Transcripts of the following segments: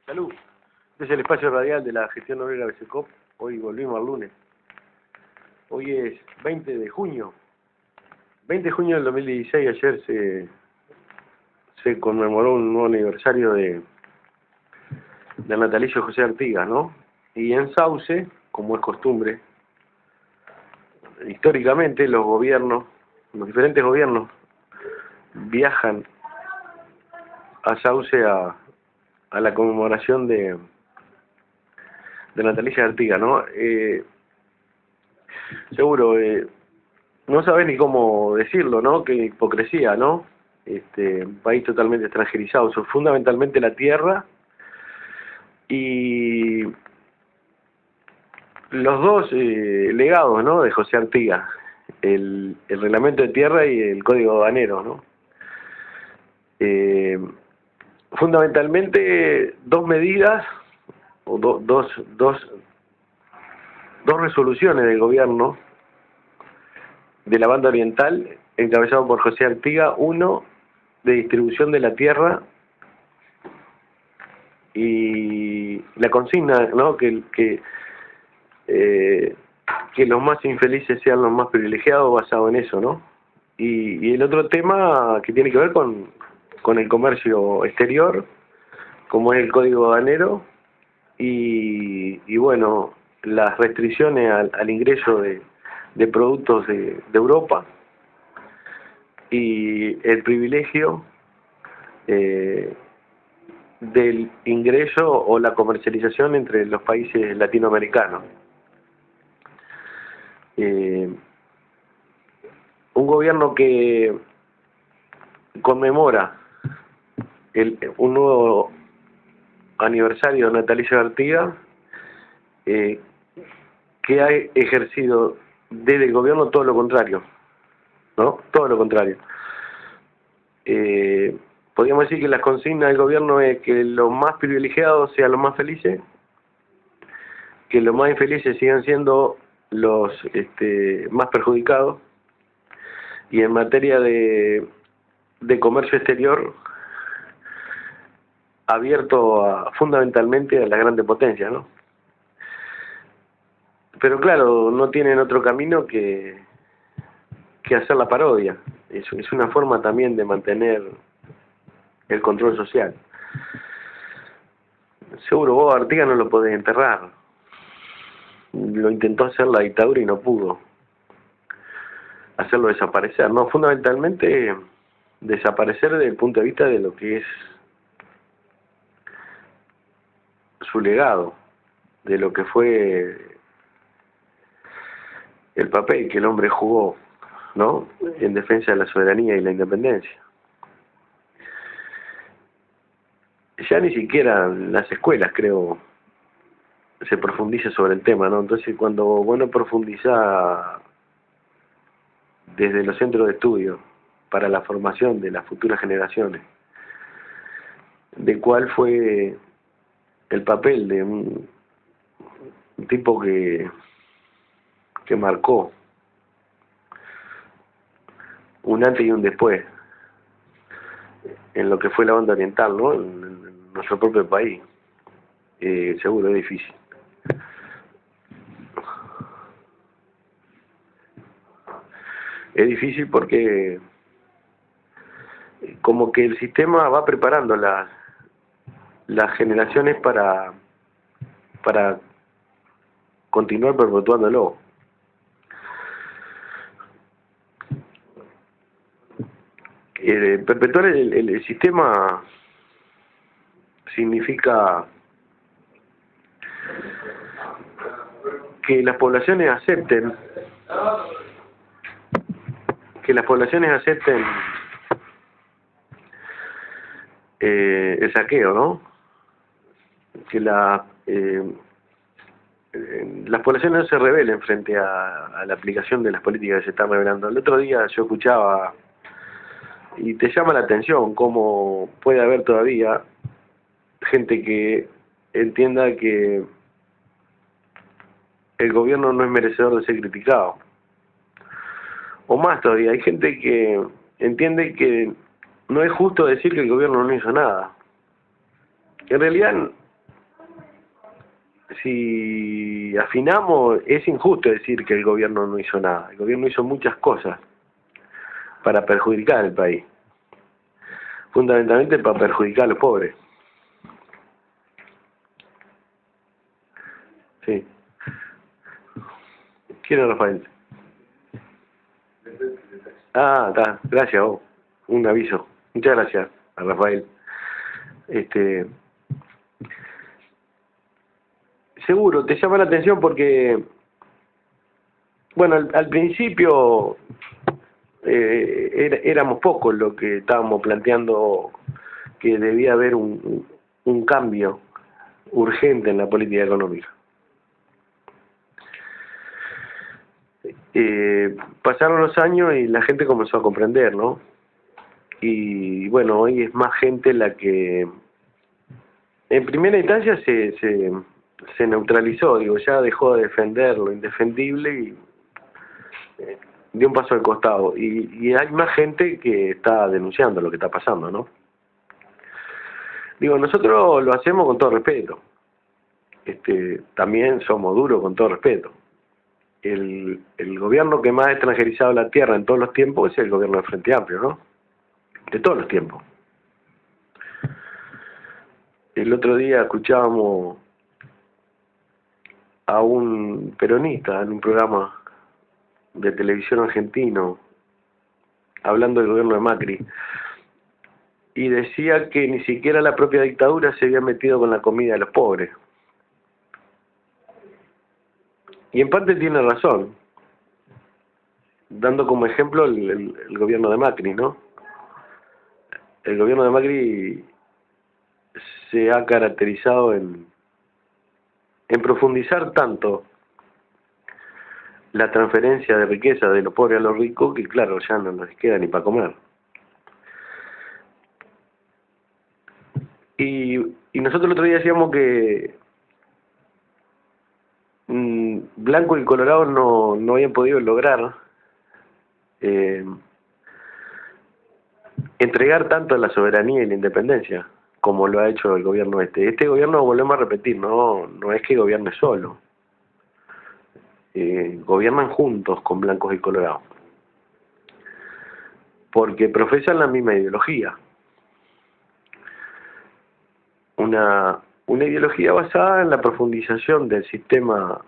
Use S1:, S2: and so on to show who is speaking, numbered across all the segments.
S1: Salud. Este es el espacio radial de la gestión obrera de SECOP. Hoy volvimos al lunes. Hoy es 20 de junio. 20 de junio del 2016, ayer se conmemoró un nuevo aniversario del natalicio de José Artigas, ¿no? Y en Sauce, como es costumbre, históricamente los diferentes gobiernos viajan a Sauce a la conmemoración de natalicio de Artigas, ¿no? Seguro, no sabés ni cómo decirlo, ¿no? Qué hipocresía, ¿no? Un país totalmente extranjerizado, son fundamentalmente la tierra y los dos legados, ¿no? De José Artigas, el reglamento de tierra y el código aduanero, ¿no? Fundamentalmente dos medidas o dos resoluciones del gobierno de la banda oriental encabezado por José Artigas, uno de distribución de la tierra y la consigna, ¿no? Que los más infelices sean los más privilegiados, basado en eso, ¿no? Y el otro tema que tiene que ver con el comercio exterior, como es el código aduanero y bueno, las restricciones al ingreso de productos de Europa y el privilegio del ingreso o la comercialización entre los países latinoamericanos. Un gobierno que conmemora un nuevo aniversario natalicio de Artigas, que ha ejercido desde el gobierno todo lo contrario, ¿no? Todo lo contrario. Podríamos decir que las consignas del gobierno es que los más privilegiados sean los más felices, que los más infelices sigan siendo los más perjudicados, y en materia de comercio exterior, abierto fundamentalmente a las grandes potencias, ¿no? Pero claro, no tienen otro camino que hacer la parodia. Es una forma también de mantener el control social. Seguro vos a Artigas no lo podés enterrar. Lo intentó hacer la dictadura y no pudo hacerlo desaparecer, ¿no? Fundamentalmente desaparecer desde el punto de vista de lo que es su legado, de lo que fue el papel que el hombre jugó, ¿no? En defensa de la soberanía y la independencia. Ya ni siquiera en las escuelas, creo, se profundiza sobre el tema, ¿no? Entonces, cuando bueno profundiza desde los centros de estudio para la formación de las futuras generaciones, de cuál fue el papel de un tipo que marcó un antes y un después en lo que fue la banda oriental, ¿no? En nuestro propio país. Seguro es difícil. Es difícil porque como que el sistema va preparando las generaciones para continuar perpetuándolo. Perpetuar el sistema significa que las poblaciones acepten el saqueo, ¿no? Que las poblaciones no se rebelen frente a la aplicación de las políticas que se están revelando. El otro día yo escuchaba, y te llama la atención cómo puede haber todavía gente que entienda que el gobierno no es merecedor de ser criticado. O más todavía, hay gente que entiende que no es justo decir que el gobierno no hizo nada. En realidad si afinamos, es injusto decir que el gobierno no hizo nada. El gobierno hizo muchas cosas para perjudicar al país, fundamentalmente para perjudicar a los pobres. Sí. ¿Quién es Rafael? Ah, está, gracias vos. Un aviso. Muchas gracias a Rafael. Seguro, te llama la atención porque, bueno, al principio éramos pocos los que estábamos planteando que debía haber un cambio urgente en la política económica. Pasaron los años y la gente comenzó a comprender, ¿no? Y bueno, hoy es más gente la que en primera instancia se neutralizó, digo, ya dejó de defender lo indefendible y dio un paso al costado. Y hay más gente que está denunciando lo que está pasando, ¿no? Digo, nosotros lo hacemos con todo respeto. También somos duros con todo respeto. El gobierno que más ha extranjerizado la tierra en todos los tiempos es el gobierno del Frente Amplio, ¿no? De todos los tiempos. El otro día escuchábamos a un peronista en un programa de televisión argentino hablando del gobierno de Macri y decía que ni siquiera la propia dictadura se había metido con la comida de los pobres. Y en parte tiene razón, dando como ejemplo el gobierno de Macri, ¿no? El gobierno de Macri se ha caracterizado en profundizar tanto la transferencia de riqueza de los pobres a los ricos que, claro, ya no les queda ni para comer. Y nosotros el otro día decíamos que Blanco y Colorado no habían podido lograr entregar tanto la soberanía y la independencia como lo ha hecho el gobierno este. Este gobierno, volvemos a repetir, no es que gobierne solo. Gobiernan juntos con blancos y colorados. Porque profesan la misma ideología. Una ideología basada en la profundización del sistema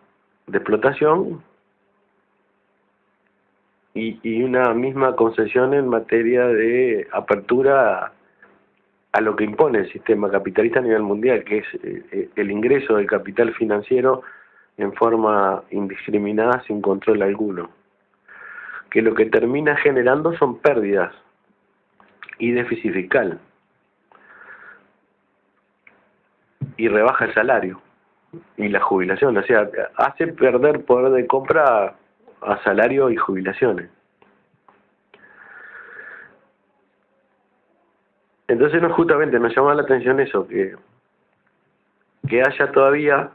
S1: de explotación y una misma concesión en materia de apertura a lo que impone el sistema capitalista a nivel mundial, que es el ingreso del capital financiero en forma indiscriminada sin control alguno, que lo que termina generando son pérdidas y déficit fiscal y rebaja el salario y la jubilación, o sea, hace perder poder de compra a salario y jubilaciones. Entonces justamente nos llama la atención eso, que haya todavía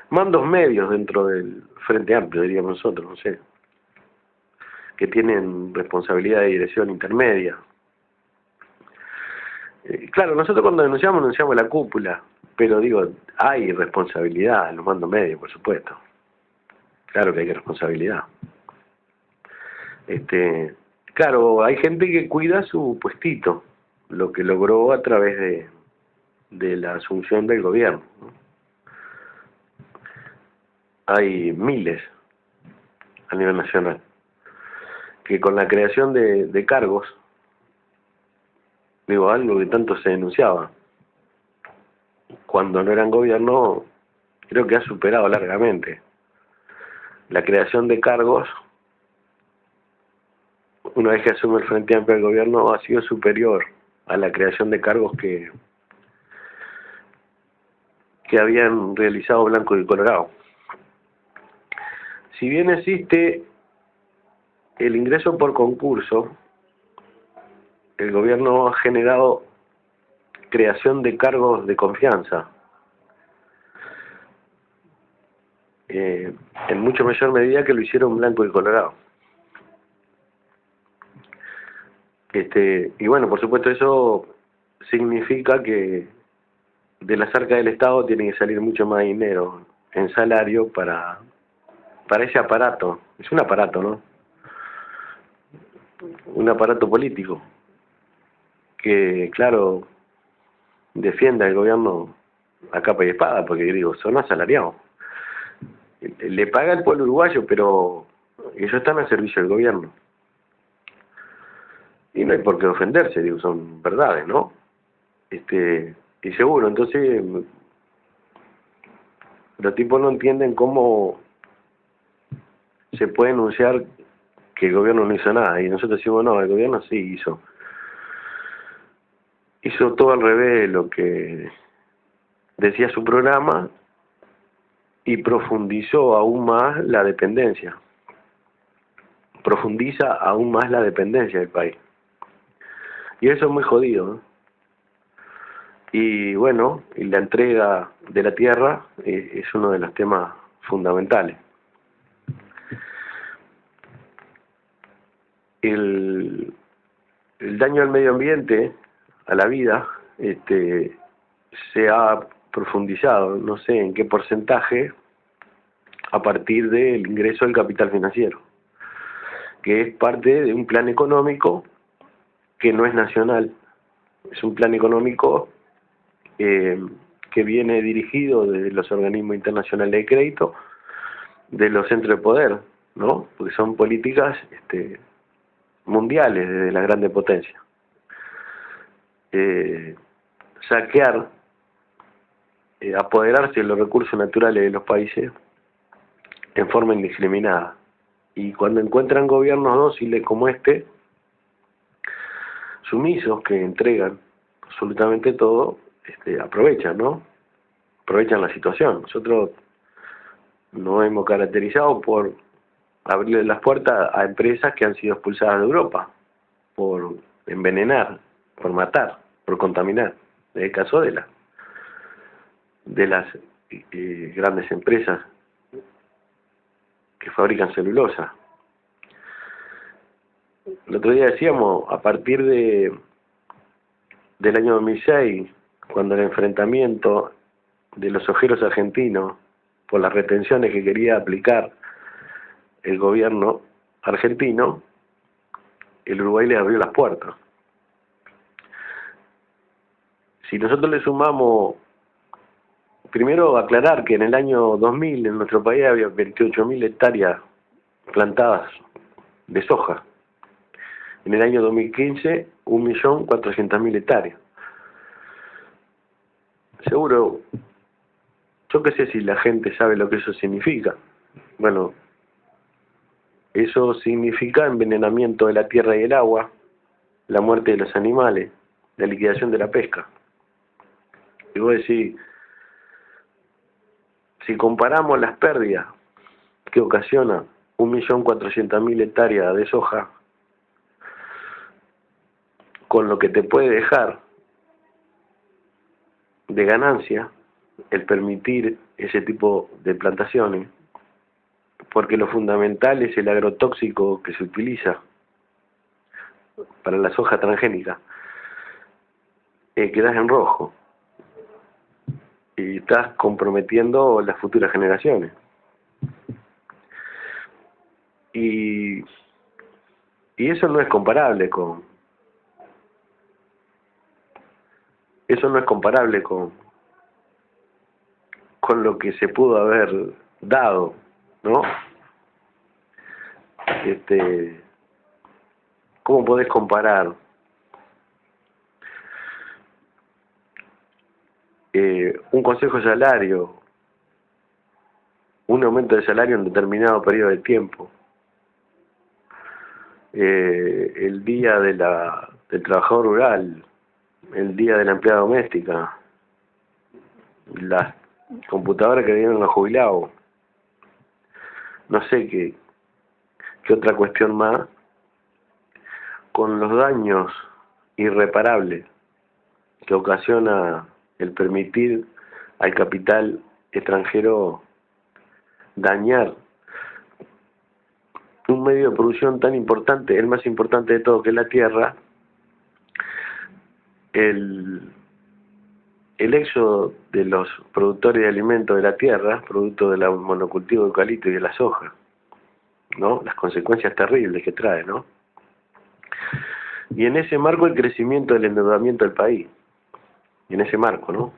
S1: mandos medios dentro del Frente Amplio, diríamos nosotros, no sé, que tienen responsabilidad de dirección intermedia. Claro, nosotros cuando denunciamos la cúpula, pero digo, hay responsabilidad en los mandos medios, por supuesto. Claro que hay responsabilidad. Claro, hay gente que cuida su puestito, lo que logró a través de la asunción del gobierno, ¿no? Hay miles a nivel nacional que con la creación de cargos, digo, algo que tanto se denunciaba cuando no eran gobierno, creo que ha superado largamente. La creación de cargos, una vez que asume el Frente Amplio del gobierno, ha sido superior a la creación de cargos que habían realizado Blanco y Colorado. Si bien existe el ingreso por concurso, el gobierno ha generado creación de cargos de confianza, en mucho mayor medida que lo hicieron Blanco y Colorado. Y bueno, por supuesto eso significa que de las arcas del Estado tiene que salir mucho más dinero en salario para ese aparato. Es un aparato, ¿no? Un aparato político que, claro, defiende al gobierno a capa y espada, porque digo, son asalariados. Le paga el pueblo uruguayo, pero ellos están al servicio del gobierno. Y no hay por qué ofenderse, digo, son verdades, ¿no? Y seguro, entonces los tipos no entienden cómo se puede enunciar que el gobierno no hizo nada, y nosotros decimos, no, el gobierno sí hizo todo al revés de lo que decía su programa, y profundizó aún más la dependencia, profundiza aún más la dependencia del país, y eso es muy jodido, ¿no? Y bueno, y la entrega de la tierra es uno de los temas fundamentales. El daño al medio ambiente, a la vida, se ha profundizado, no sé en qué porcentaje, a partir del ingreso del capital financiero, que es parte de un plan económico que no es nacional, es un plan económico que viene dirigido desde los organismos internacionales de crédito, de los centros de poder, ¿no? Porque son políticas mundiales desde la grande potencia. Saquear, apoderarse de los recursos naturales de los países en forma indiscriminada. Y cuando encuentran gobiernos dóciles como sumisos, que entregan absolutamente todo, aprovechan, ¿no? Aprovechan la situación. Nosotros nos hemos caracterizado por abrirle las puertas a empresas que han sido expulsadas de Europa por envenenar, por matar, por contaminar. Es el caso de las grandes empresas que fabrican celulosa. El otro día decíamos, a partir del año 2006, cuando el enfrentamiento de los ojeros argentinos por las retenciones que quería aplicar el gobierno argentino, el Uruguay le abrió las puertas. Si nosotros le sumamos, primero aclarar que en el año 2000 en nuestro país había 28.000 hectáreas plantadas de soja. En el año 2015, 1.400.000 hectáreas. Seguro, yo qué sé si la gente sabe lo que eso significa. Bueno, eso significa envenenamiento de la tierra y el agua, la muerte de los animales, la liquidación de la pesca. Y vos decís, si comparamos las pérdidas que ocasiona 1.400.000 hectáreas de soja con lo que te puede dejar de ganancia el permitir ese tipo de plantaciones, porque lo fundamental es el agrotóxico que se utiliza para la soja transgénica, quedas en rojo y estás comprometiendo las futuras generaciones. Y eso no es comparable con lo que se pudo haber dado, ¿no? ¿Cómo podés comparar un consejo de salario, un aumento de salario en determinado periodo de tiempo, el día del trabajador rural, el día de la empleada doméstica, las computadoras que dieron a los jubilados, no sé qué otra cuestión más, con los daños irreparables que ocasiona el permitir al capital extranjero dañar un medio de producción tan importante, el más importante de todo, que es la tierra, el éxodo de los productores de alimentos de la tierra, producto del monocultivo de eucalipto y de la soja, ¿no? Las consecuencias terribles que trae, ¿no? Y en ese marco el crecimiento del endeudamiento del país, en ese marco, ¿no?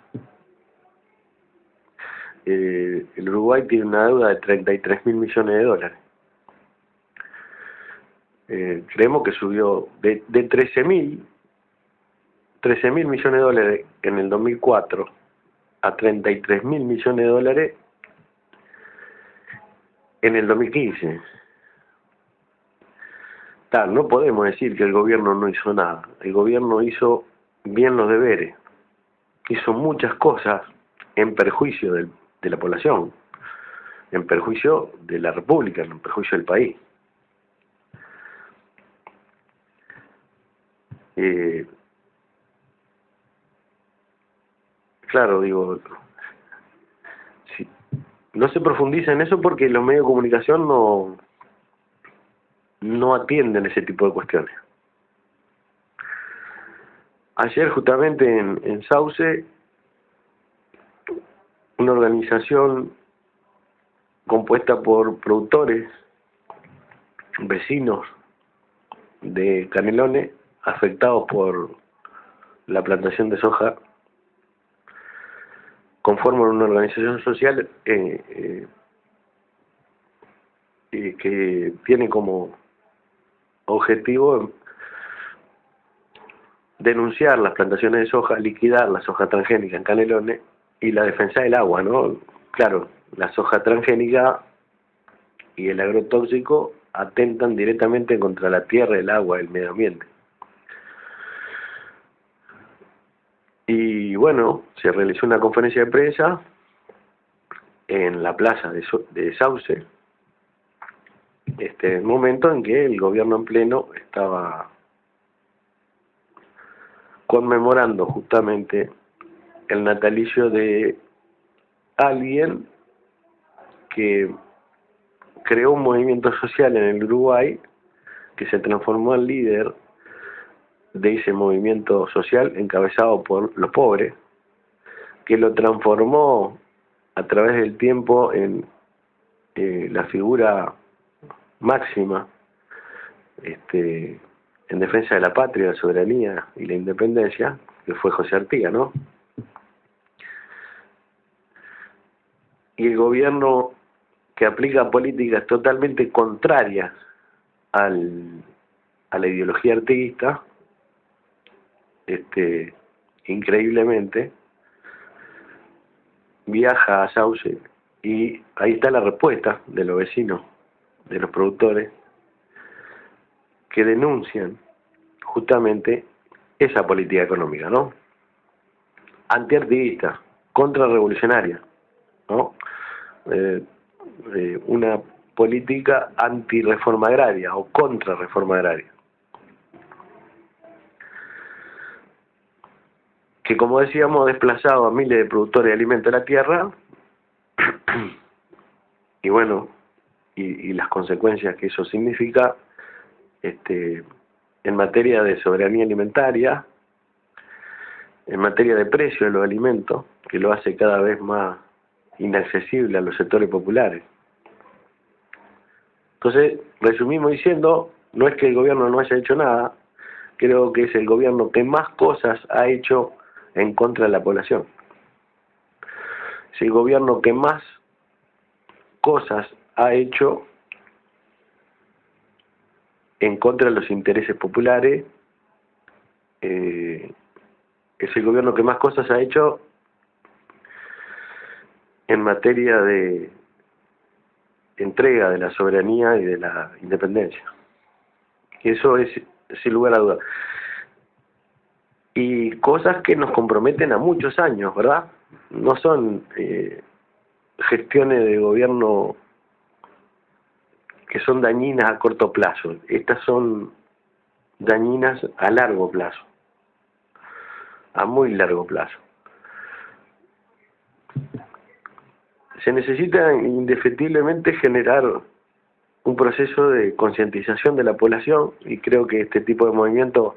S1: El Uruguay tiene una deuda de 33.000 millones de dólares. Creemos que subió de 13.000 millones de dólares en el 2004 a 33.000 millones de dólares en el 2015. No podemos decir que el gobierno no hizo nada. El gobierno hizo bien los deberes. Hizo muchas cosas en perjuicio de la población, en perjuicio de la República, en perjuicio del país. Claro, digo, si, no se profundiza en eso porque los medios de comunicación no atienden ese tipo de cuestiones. Ayer justamente en Sauce, una organización compuesta por productores, vecinos de Canelones, afectados por la plantación de soja, conforman una organización social que tiene como objetivo denunciar las plantaciones de soja, liquidar la soja transgénica en Canelones y la defensa del agua, ¿no? Claro, la soja transgénica y el agrotóxico atentan directamente contra la tierra, el agua, el medio ambiente. Y bueno, se realizó una conferencia de prensa en la plaza de Sauce, momento en que el gobierno en pleno estaba conmemorando justamente el natalicio de alguien que creó un movimiento social en el Uruguay que se transformó en líder de ese movimiento social encabezado por los pobres, que lo transformó a través del tiempo en la figura máxima en defensa de la patria, la soberanía y la independencia, que fue José Artigas, ¿no? Y el gobierno que aplica políticas totalmente contrarias a la ideología artiguista, increíblemente, viaja a Sauce y ahí está la respuesta de los vecinos, de los productores, que denuncian justamente esa política económica, ¿no? Antiartiguista, contrarrevolucionaria, ¿no? Una política antirreforma agraria o contrarreforma agraria. Que, como decíamos, ha desplazado a miles de productores de alimentos de la tierra y bueno, y las consecuencias que eso significa en materia de soberanía alimentaria, en materia de precio de los alimentos, que lo hace cada vez más inaccesible a los sectores populares. Entonces, resumimos diciendo, no es que el gobierno no haya hecho nada, creo que es el gobierno que más cosas ha hecho en contra de la población. Es el gobierno que más cosas ha hecho en contra de los intereses populares, es el gobierno que más cosas ha hecho en materia de entrega de la soberanía y de la independencia. Eso es sin lugar a dudas. Y cosas que nos comprometen a muchos años, ¿verdad? No son gestiones de gobierno que son dañinas a corto plazo. Estas son dañinas a largo plazo, a muy largo plazo. Se necesita indefectiblemente generar un proceso de concientización de la población y creo que este tipo de movimientos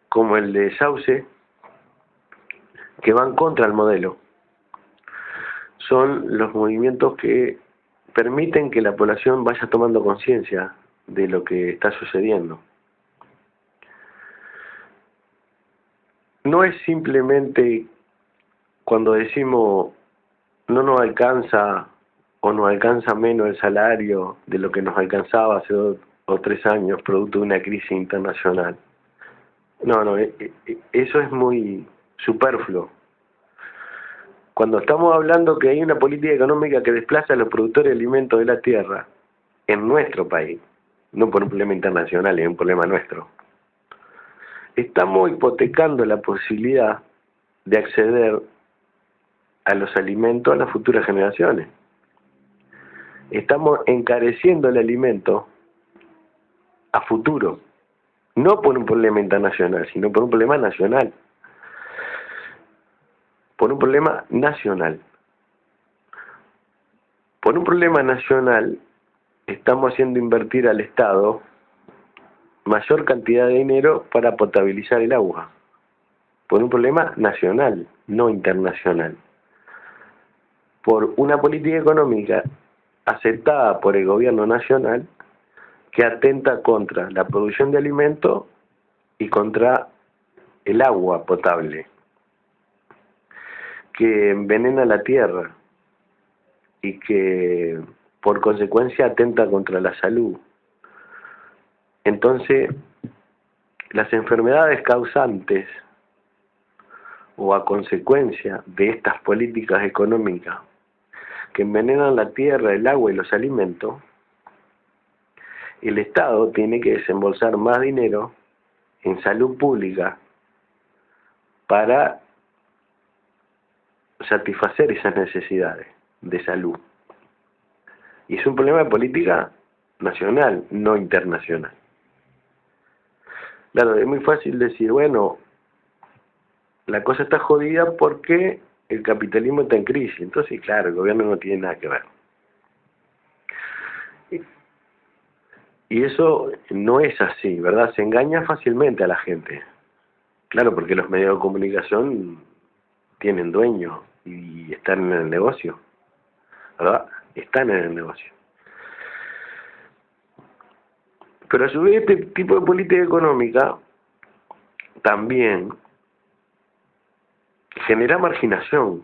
S1: como el de Sauce que van contra el modelo. Son los movimientos que permiten que la población vaya tomando conciencia de lo que está sucediendo. No es simplemente cuando decimos no nos alcanza o nos alcanza menos el salario de lo que nos alcanzaba hace 2 o 3 años producto de una crisis internacional. No, eso es muy superfluo. Cuando estamos hablando que hay una política económica que desplaza a los productores de alimentos de la tierra en nuestro país, no por un problema internacional, es un problema nuestro, estamos hipotecando la posibilidad de acceder a los alimentos a las futuras generaciones. Estamos encareciendo el alimento a futuro, no por un problema internacional, sino por un problema nacional. Por un problema nacional. Por un problema nacional estamos haciendo invertir al Estado mayor cantidad de dinero para potabilizar el agua. Por un problema nacional, no internacional. Por una política económica aceptada por el gobierno nacional que atenta contra la producción de alimentos y contra el agua potable, que envenena la tierra y que por consecuencia atenta contra la salud. Entonces, las enfermedades causantes o a consecuencia de estas políticas económicas que envenenan la tierra, el agua y los alimentos, el Estado tiene que desembolsar más dinero en salud pública para satisfacer esas necesidades de salud. Y es un problema de política nacional, no internacional. Claro, es muy fácil decir, bueno, la cosa está jodida porque el capitalismo está en crisis. Entonces, claro, el gobierno no tiene nada que ver. Y eso no es así, ¿verdad? Se engaña fácilmente a la gente. Claro, porque los medios de comunicación tienen dueños y están en el negocio, ¿verdad? Están en el negocio. Pero a su vez este tipo de política económica también genera marginación.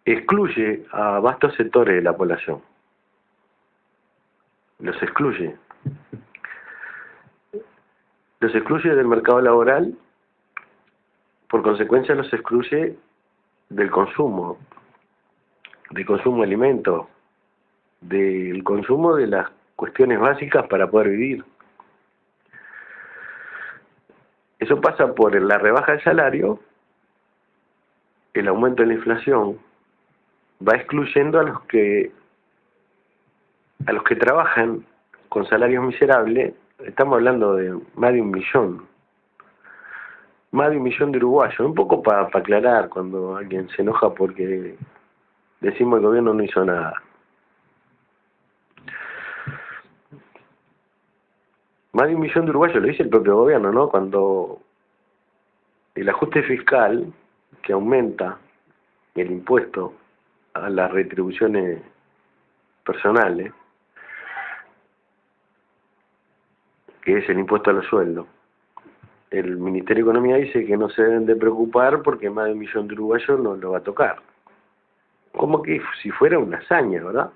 S1: Excluye a vastos sectores de la población. Los excluye. Los excluye del mercado laboral, por consecuencia los excluye del consumo de alimentos, del consumo de las cuestiones básicas para poder vivir. Eso pasa por la rebaja del salario, el aumento de la inflación, va excluyendo a los que trabajan con salarios miserables. Estamos hablando de más de 1 millón de uruguayos. Un poco para aclarar cuando alguien se enoja porque decimos el gobierno no hizo nada. Más de 1 millón de uruguayos, lo dice el propio gobierno, ¿no? Cuando el ajuste fiscal que aumenta el impuesto a las retribuciones personales, que es el impuesto a los sueldos, el Ministerio de Economía dice que no se deben de preocupar porque más de 1 millón de uruguayos no lo va a tocar. Como que si fuera una hazaña, ¿verdad?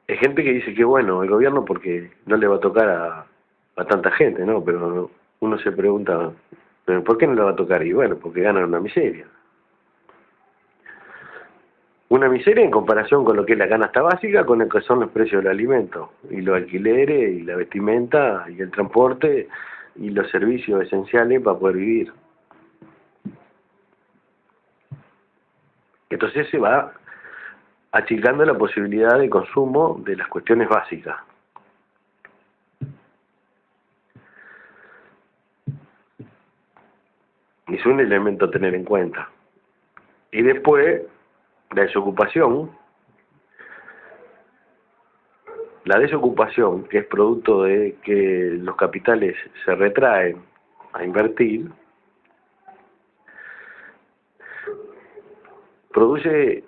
S1: Hay gente que dice que bueno, el gobierno porque no le va a tocar a tanta gente, ¿no? Pero uno se pregunta, ¿pero por qué no le va a tocar? Y bueno, porque ganan una miseria. Una miseria en comparación con lo que es la canasta básica, con lo que son los precios del alimento, y los alquileres, y la vestimenta, y el transporte, y los servicios esenciales para poder vivir. Entonces se va achicando la posibilidad de consumo de las cuestiones básicas. Y es un elemento a tener en cuenta. Y después, la desocupación la desocupación, que es producto de que los capitales se retraen a invertir, produce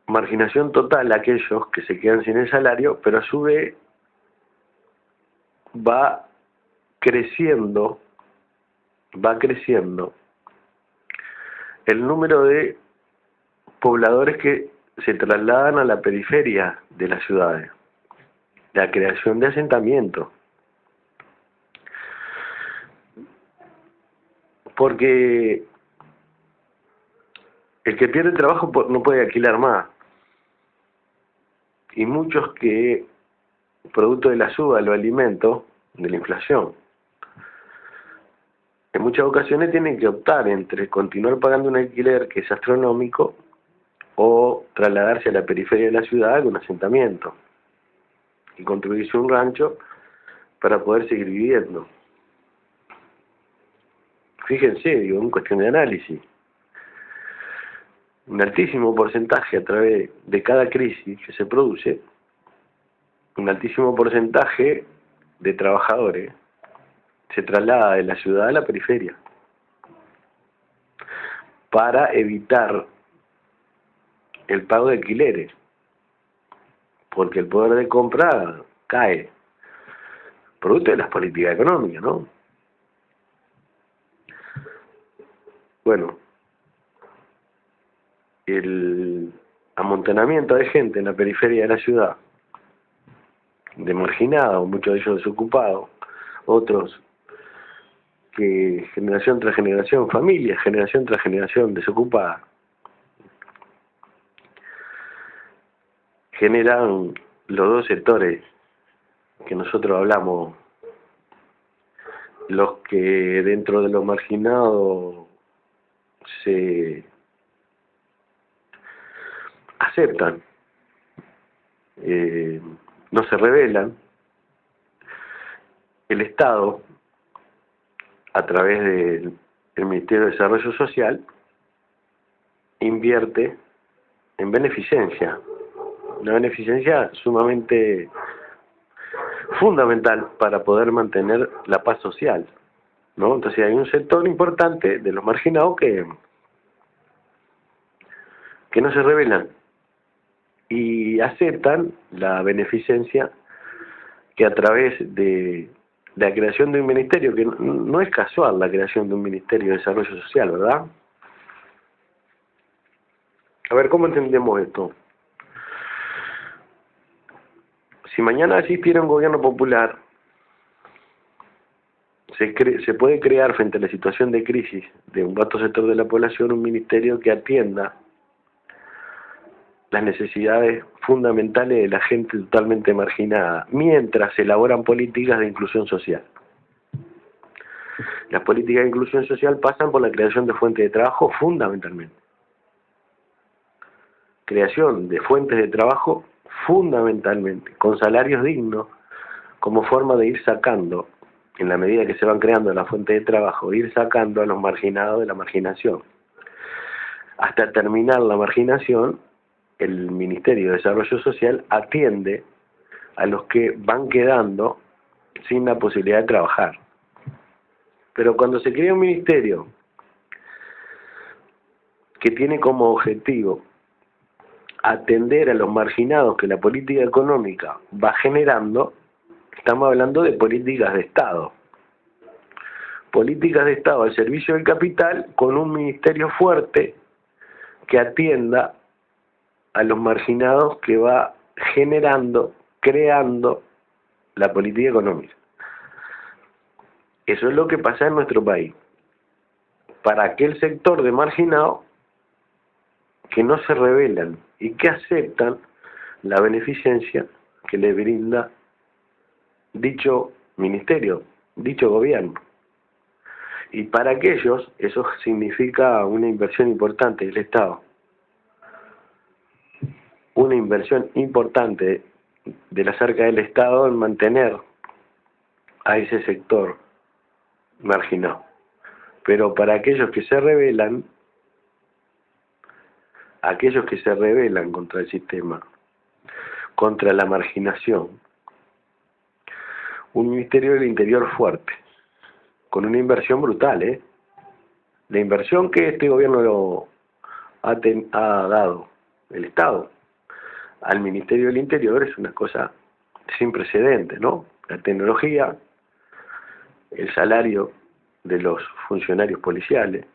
S1: marginación total a aquellos que se quedan sin el salario, pero a su vez va creciendo el número de pobladores que se trasladan a la periferia de las ciudades, la creación de asentamientos. Porque el que pierde el trabajo no puede alquilar más. Y muchos que, producto de la suba de los alimentos, de la inflación, en muchas ocasiones tienen que optar entre continuar pagando un alquiler que es astronómico o trasladarse a la periferia de la ciudad con un asentamiento y construirse un rancho para poder seguir viviendo. Fíjense, digo, en cuestión de análisis, un altísimo porcentaje a través de cada crisis que se produce, un altísimo porcentaje de trabajadores se traslada de la ciudad a la periferia para evitar el pago de alquileres, porque el poder de compra cae, producto de las políticas económicas, ¿no? Bueno, el amontonamiento de gente en la periferia de la ciudad, de marginados, muchos de ellos desocupados, otros que generación tras generación, familias, generación tras generación desocupada, generan los dos sectores que nosotros hablamos, los que dentro de los marginados se aceptan, no se rebelan. El Estado, a través del Ministerio de Desarrollo Social, invierte en beneficencia, una beneficencia sumamente fundamental para poder mantener la paz social, ¿no? Entonces hay un sector importante de los marginados que no se rebelan y aceptan la beneficencia que a través de la creación de un ministerio, que no es casual la creación de un Ministerio de Desarrollo Social, ¿verdad? A ver, ¿cómo entendemos esto? Si mañana existiera un gobierno popular, se puede crear frente a la situación de crisis de un vasto sector de la población un ministerio que atienda las necesidades fundamentales de la gente totalmente marginada, mientras se elaboran políticas de inclusión social. Las políticas de inclusión social pasan por la creación de fuentes de trabajo fundamentalmente. Creación de fuentes de trabajo fundamentalmente, con salarios dignos, como forma de ir sacando, en la medida que se van creando las fuentes de trabajo, ir sacando a los marginados de la marginación. Hasta terminar la marginación, el Ministerio de Desarrollo Social atiende a los que van quedando sin la posibilidad de trabajar. Pero cuando se crea un ministerio que tiene como objetivo atender a los marginados que la política económica va generando, estamos hablando de políticas de Estado. Políticas de Estado al servicio del capital con un ministerio fuerte que atienda a los marginados que va generando, creando la política económica. Eso es lo que pasa en nuestro país. Para aquel sector de marginados que no se rebelan y que aceptan la beneficencia que le brinda dicho ministerio, dicho gobierno. Y para aquellos, eso significa una inversión importante del Estado. Una inversión importante de las arcas del Estado en mantener a ese sector marginado. Pero para aquellos que se rebelan, contra el sistema, contra la marginación. Un Ministerio del Interior fuerte, con una inversión brutal, ¿eh? La inversión que este gobierno ha dado, el Estado, al Ministerio del Interior es una cosa sin precedentes, ¿no? La tecnología, el salario de los funcionarios policiales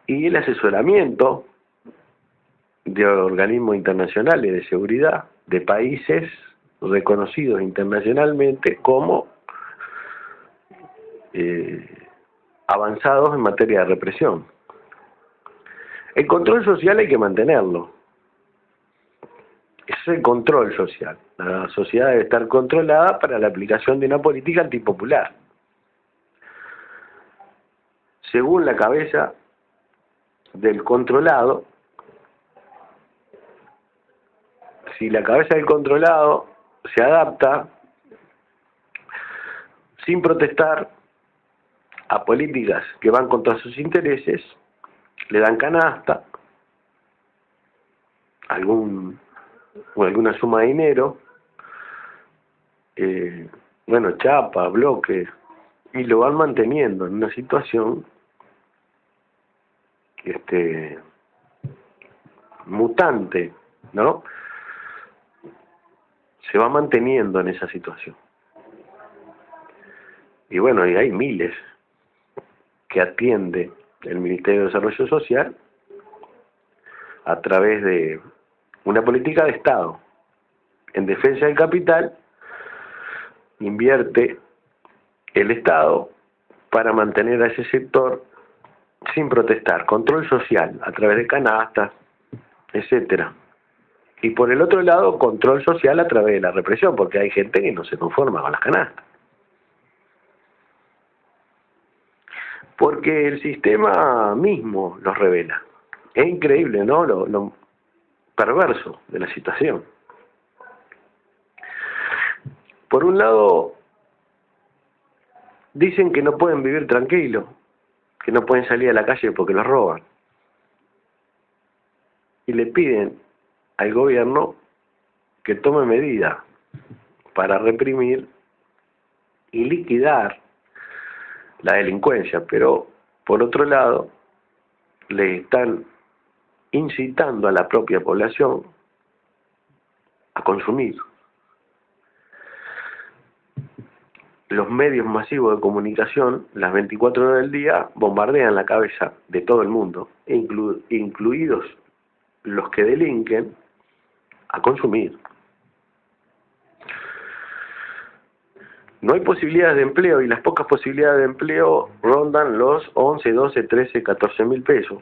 S1: y el asesoramiento de organismos internacionales de seguridad de países reconocidos internacionalmente como avanzados en materia de represión. El control social hay que mantenerlo. Es el control social. La sociedad debe estar controlada para la aplicación de una política antipopular. Según la cabeza del controlado, si la cabeza del controlado se adapta sin protestar a políticas que van contra sus intereses, le dan canasta, alguna suma de dinero, chapa, bloque, y lo van manteniendo en una situación mutante, ¿no? Se va manteniendo en esa situación. Y bueno, y hay miles que atiende el Ministerio de Desarrollo Social a través de una política de Estado en defensa del capital. Invierte el Estado para mantener a ese sector sin protestar, control social a través de canastas, etcétera. Y por el otro lado, control social a través de la represión, porque hay gente que no se conforma con las canastas. Porque el sistema mismo los revela. Es increíble, ¿no? Lo perverso de la situación. Por un lado, dicen que no pueden vivir tranquilos, que no pueden salir a la calle porque los roban. Y le piden al gobierno que tome medidas para reprimir y liquidar la delincuencia, pero por otro lado le están incitando a la propia población a consumir. Los medios masivos de comunicación, las 24 horas del día, bombardean la cabeza de todo el mundo, incluidos los que delinquen, a consumir. No hay posibilidades de empleo y las pocas posibilidades de empleo rondan los 11, 12, 13, 14 mil pesos,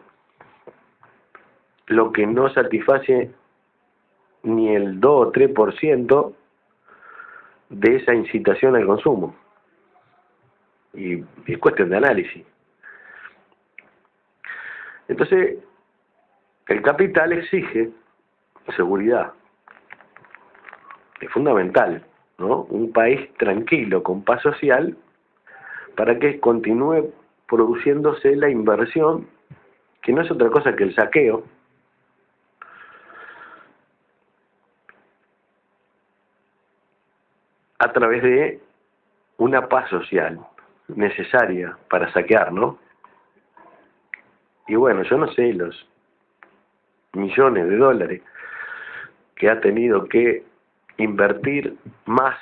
S1: lo que no satisface ni el 2 o 3% de esa incitación al consumo. Y es cuestión de análisis. Entonces, el capital exige seguridad. Es fundamental, ¿no? Un país tranquilo, con paz social, para que continúe produciéndose la inversión, que no es otra cosa que el saqueo, a través de una paz social necesaria para saquear, ¿no? Y bueno, yo no sé los millones de dólares que ha tenido que invertir más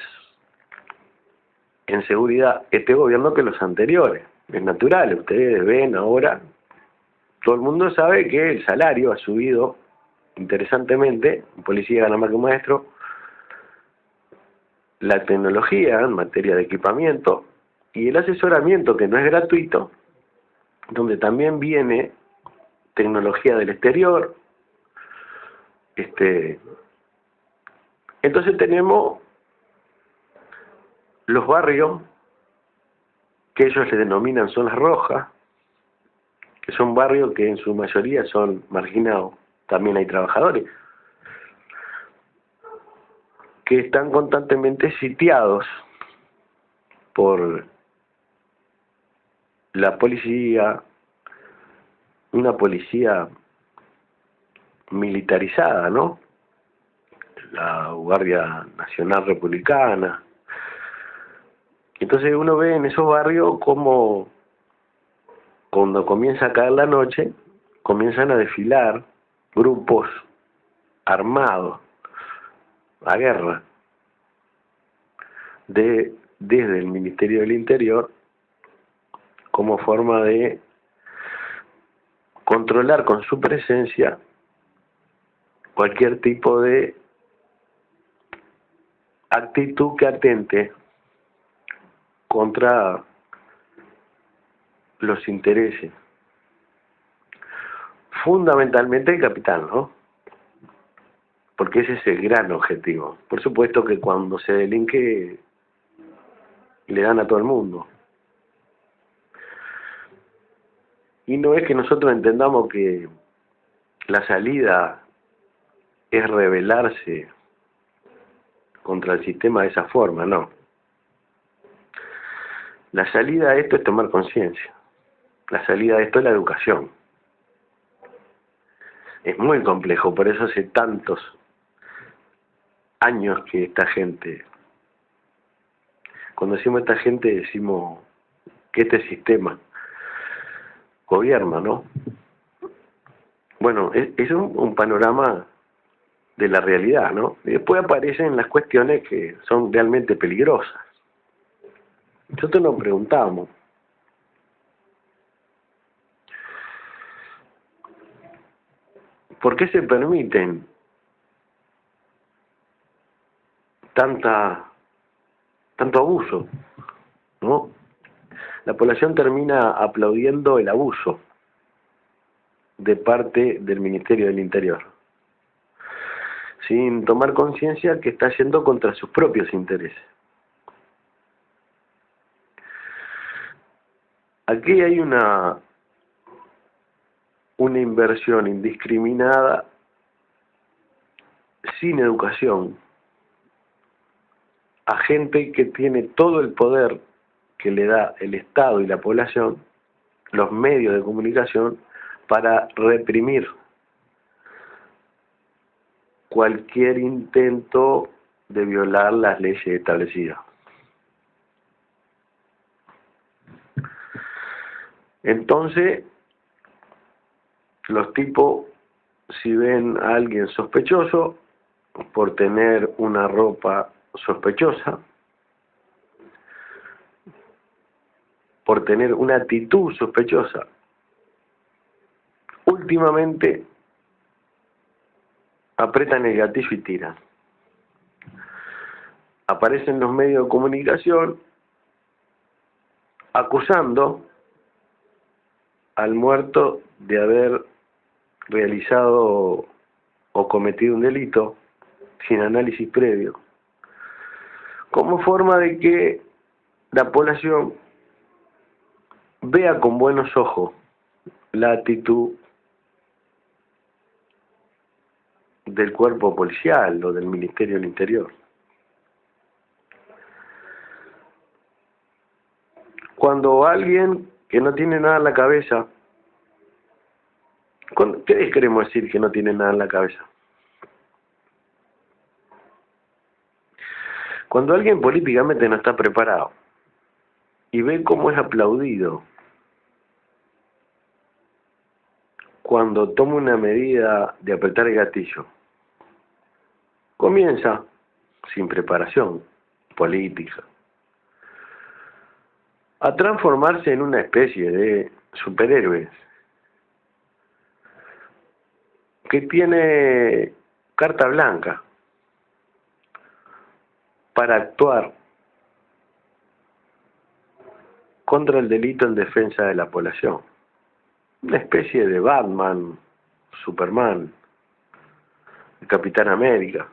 S1: en seguridad este gobierno que los anteriores. Es natural, ustedes ven ahora, todo el mundo sabe que el salario ha subido interesantemente, un policía gana más que un maestro, la tecnología en materia de equipamiento y el asesoramiento, que no es gratuito, donde también viene tecnología del exterior. Entonces tenemos los barrios que ellos se denominan zonas rojas, que son barrios que en su mayoría son marginados, también hay trabajadores, que están constantemente sitiados por la policía, una policía militarizada, ¿no? la Guardia Nacional Republicana. Entonces uno ve en esos barrios como cuando comienza a caer la noche, comienzan a desfilar grupos armados a guerra desde el Ministerio del Interior como forma de controlar con su presencia cualquier tipo de actitud que atente contra los intereses, fundamentalmente el capital, ¿no? Porque ese es el gran objetivo. Por supuesto que cuando se delinque le dan a todo el mundo. Y no es que nosotros entendamos que la salida es rebelarse contra el sistema de esa forma, no. La salida a esto es tomar conciencia. La salida a esto es la educación. Es muy complejo, por eso hace tantos años que esta gente, cuando decimos esta gente, decimos que este sistema gobierna, ¿no? Bueno, es un panorama de la realidad, ¿no? Y después aparecen las cuestiones que son realmente peligrosas. Nosotros nos preguntamos, ¿por qué se permiten tanto abuso? ¿No? La población termina aplaudiendo el abuso de parte del Ministerio del Interior, sin tomar conciencia que está yendo contra sus propios intereses. Aquí hay una inversión indiscriminada, sin educación, a gente que tiene todo el poder que le da el Estado y la población, los medios de comunicación, para reprimir cualquier intento de violar las leyes establecidas. Entonces, los tipos, si ven a alguien sospechoso por tener una ropa sospechosa, por tener una actitud sospechosa, últimamente apretan el gatillo y tiran. Aparecen los medios de comunicación acusando al muerto de haber realizado o cometido un delito sin análisis previo, como forma de que la población vea con buenos ojos la actitud del cuerpo policial o del Ministerio del Interior. Cuando alguien que no tiene nada en la cabeza, ¿qué queremos decir que no tiene nada en la cabeza? Cuando alguien políticamente no está preparado y ve cómo es aplaudido cuando toma una medida de apretar el gatillo, comienza sin preparación política a transformarse en una especie de superhéroes que tiene carta blanca para actuar contra el delito en defensa de la población. Una especie de Batman, Superman, el Capitán América,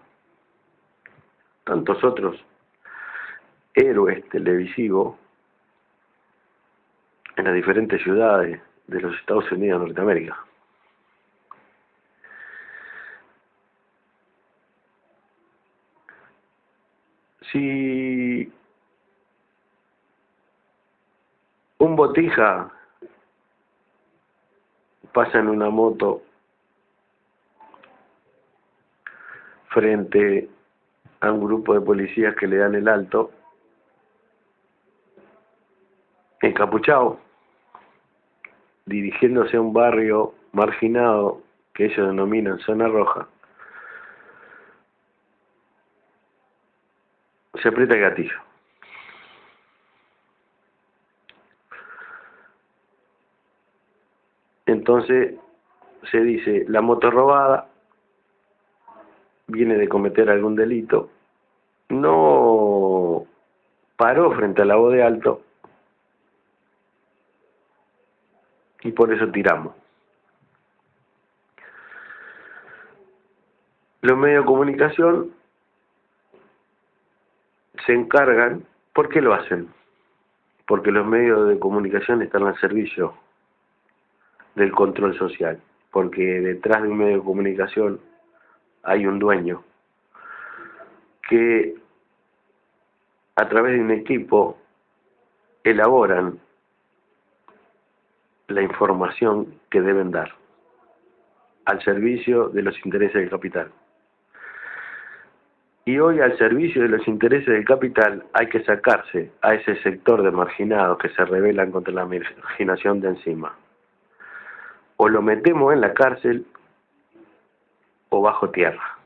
S1: tantos otros héroes televisivos en las diferentes ciudades de los Estados Unidos de Norteamérica. Si un botija pasa en una moto frente a un grupo de policías que le dan el alto, encapuchado, dirigiéndose a un barrio marginado que ellos denominan zona roja. Se aprieta el gatillo. Entonces se dice, la moto robada viene de cometer algún delito, no paró frente a la voz de alto y por eso tiramos. Los medios de comunicación se encargan. ¿Por qué lo hacen? Porque los medios de comunicación están al servicio del control social, porque detrás de un medio de comunicación hay un dueño que a través de un equipo elaboran la información que deben dar al servicio de los intereses del capital. Y hoy al servicio de los intereses del capital hay que sacarse a ese sector de marginados que se rebelan contra la marginación de encima. O lo metemos en la cárcel o bajo tierra.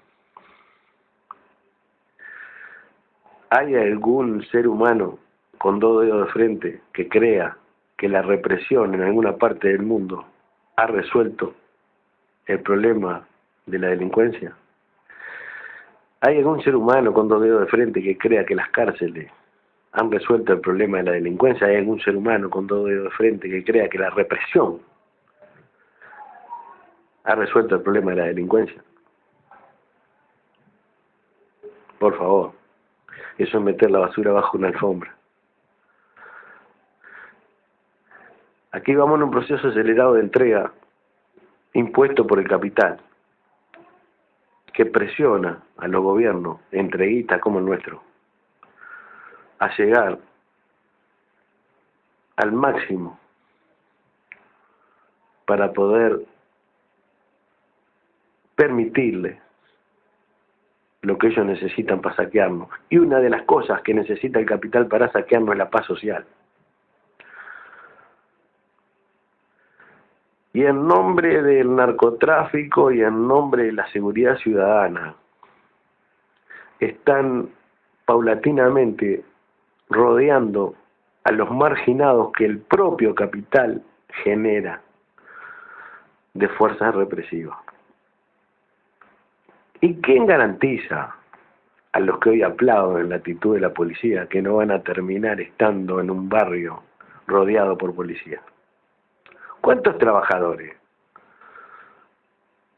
S1: ¿Hay algún ser humano con dos dedos de frente que crea que la represión en alguna parte del mundo ha resuelto el problema de la delincuencia? ¿Hay algún ser humano con dos dedos de frente que crea que las cárceles han resuelto el problema de la delincuencia? ¿Hay algún ser humano con dos dedos de frente que crea que la represión ha resuelto el problema de la delincuencia? Por favor, eso es meter la basura bajo una alfombra. Aquí vamos en un proceso acelerado de entrega impuesto por el capital, que presiona a los gobiernos entreguistas como el nuestro a llegar al máximo para poder permitirle lo que ellos necesitan para saquearnos. Y una de las cosas que necesita el capital para saquearnos es la paz social. Y en nombre del narcotráfico y en nombre de la seguridad ciudadana, están paulatinamente rodeando a los marginados que el propio capital genera de fuerzas represivas. ¿Y quién garantiza a los que hoy aplauden la actitud de la policía que no van a terminar estando en un barrio rodeado por policía? ¿Cuántos trabajadores?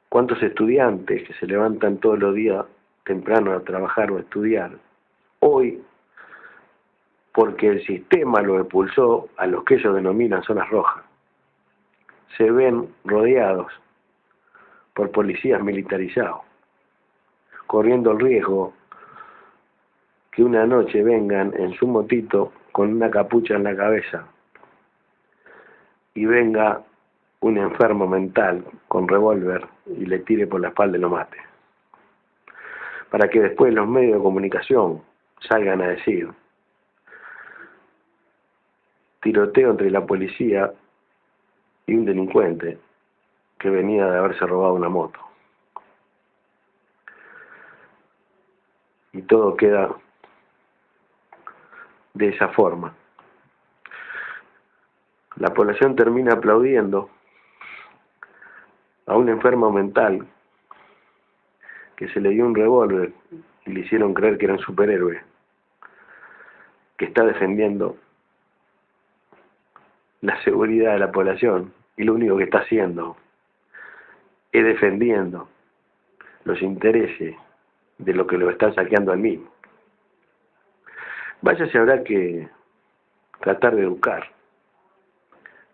S1: ¿Cuántos estudiantes que se levantan todos los días temprano a trabajar o a estudiar? Hoy, porque el sistema lo expulsó a los que ellos denominan zonas rojas, se ven rodeados por policías militarizados, corriendo el riesgo que una noche vengan en su motito con una capucha en la cabeza y venga un enfermo mental con revólver y le tire por la espalda y lo mate. Para que después los medios de comunicación salgan a decir: tiroteo entre la policía y un delincuente que venía de haberse robado una moto. Y todo queda de esa forma. La población termina aplaudiendo a un enfermo mental que se le dio un revólver y le hicieron creer que era un superhéroe, que está defendiendo la seguridad de la población, y lo único que está haciendo es defendiendo los intereses de lo que lo están saqueando al mismo. Vaya, se habrá que tratar de educar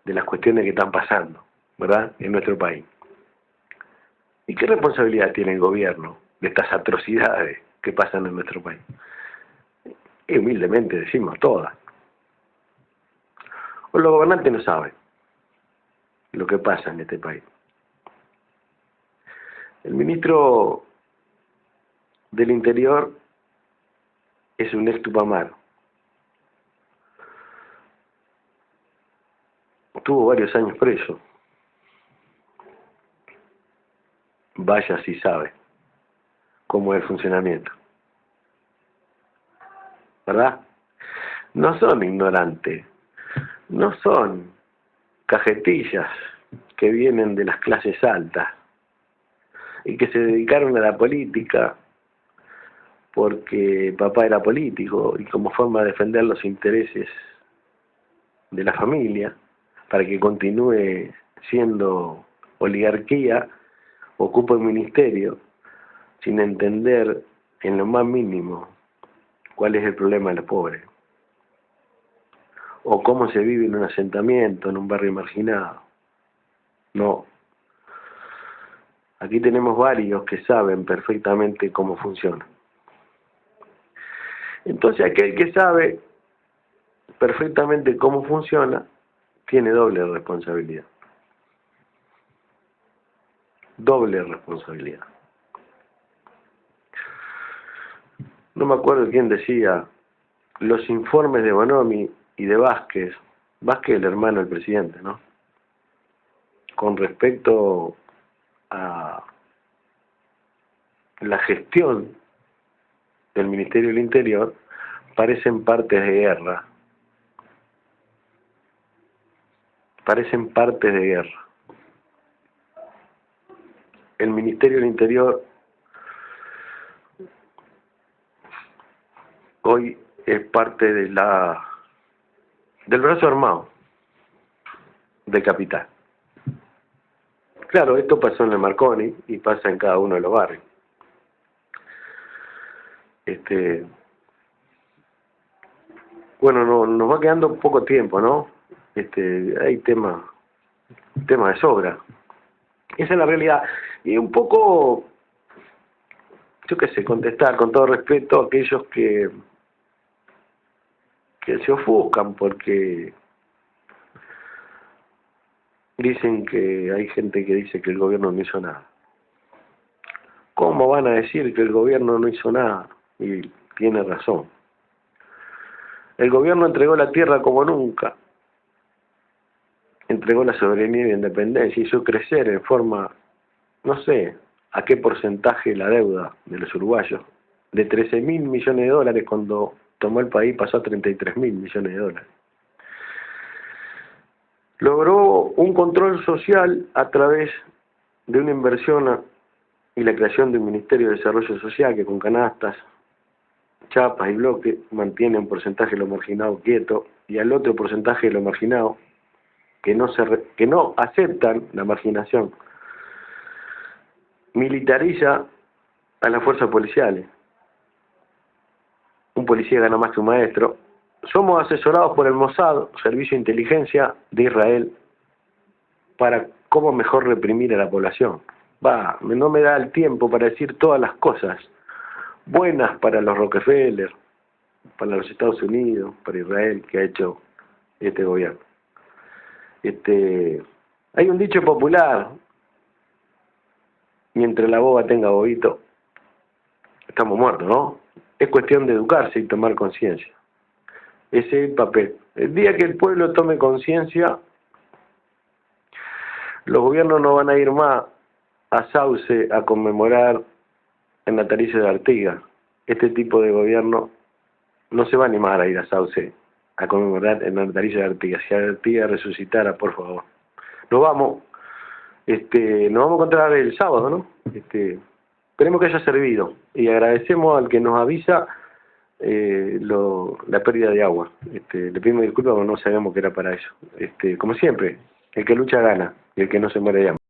S1: de las cuestiones que están pasando, ¿verdad?, en nuestro país. ¿Y qué responsabilidad tiene el gobierno de estas atrocidades que pasan en nuestro país? Y humildemente decimos todas. O los gobernantes no saben lo que pasa en este país. El ministro del Interior es un ex Tupamar. Tuvo varios años preso. Vaya si sabe cómo es el funcionamiento, ¿verdad? No son ignorantes, no son cajetillas que vienen de las clases altas y que se dedicaron a la política porque papá era político y como forma de defender los intereses de la familia para que continúe siendo oligarquía, ocupa el ministerio sin entender en lo más mínimo cuál es el problema de los pobres o cómo se vive en un asentamiento, en un barrio marginado. No. Aquí tenemos varios que saben perfectamente cómo funciona. Entonces aquel que sabe perfectamente cómo funciona tiene doble responsabilidad. Doble responsabilidad. No me acuerdo quién decía, los informes de Bonomi y de Vázquez, Vázquez el hermano del presidente, ¿no? Con respecto a la gestión del Ministerio del Interior, parecen partes de guerra. Parecen partes de guerra. El Ministerio del Interior hoy es parte de del brazo armado del capital. Claro, esto pasó en el Marconi y pasa en cada uno de los barrios. Bueno, no, nos va quedando poco tiempo, ¿no? Hay tema de sobra. Esa es la realidad. Y un poco, yo qué sé, contestar con todo respeto a aquellos que se ofuscan porque dicen que hay gente que dice que el gobierno no hizo nada. ¿Cómo van a decir que el gobierno no hizo nada? Y tiene razón. El gobierno entregó la tierra como nunca. Entregó la soberanía y la independencia, hizo crecer en forma, no sé a qué porcentaje la deuda de los uruguayos. De 13.000 millones de dólares cuando tomó el país pasó a 33.000 millones de dólares. Logró un control social a través de una inversión y la creación de un Ministerio de Desarrollo Social que con canastas, chapas y bloques mantiene un porcentaje de lo marginado quieto y al otro porcentaje de lo marginado que no aceptan la marginación militariza a las fuerzas policiales. Un policía gana más que un maestro. Somos asesorados por el Mossad, Servicio de Inteligencia de Israel, para cómo mejor reprimir a la población. No me da el tiempo para decir todas las cosas buenas para los Rockefeller, para los Estados Unidos, para Israel, que ha hecho este gobierno. Hay un dicho popular, mientras la boba tenga bobito, estamos muertos, ¿no? Es cuestión de educarse y tomar conciencia. Ese es el papel. El día que el pueblo tome conciencia, los gobiernos no van a ir más a Sauce a conmemorar el natalicio de Artigas. Este tipo de gobierno no se va a animar a ir a Sauce a conmemorar el natalicio de Artigas. Si Artigas resucitara, por favor. Nos vamos a encontrar el sábado, ¿no? Esperemos que haya servido y agradecemos al que nos avisa la pérdida de agua. Le pedimos disculpas porque no sabíamos que era para eso. Como siempre, el que lucha gana y el que no se muere de hambre.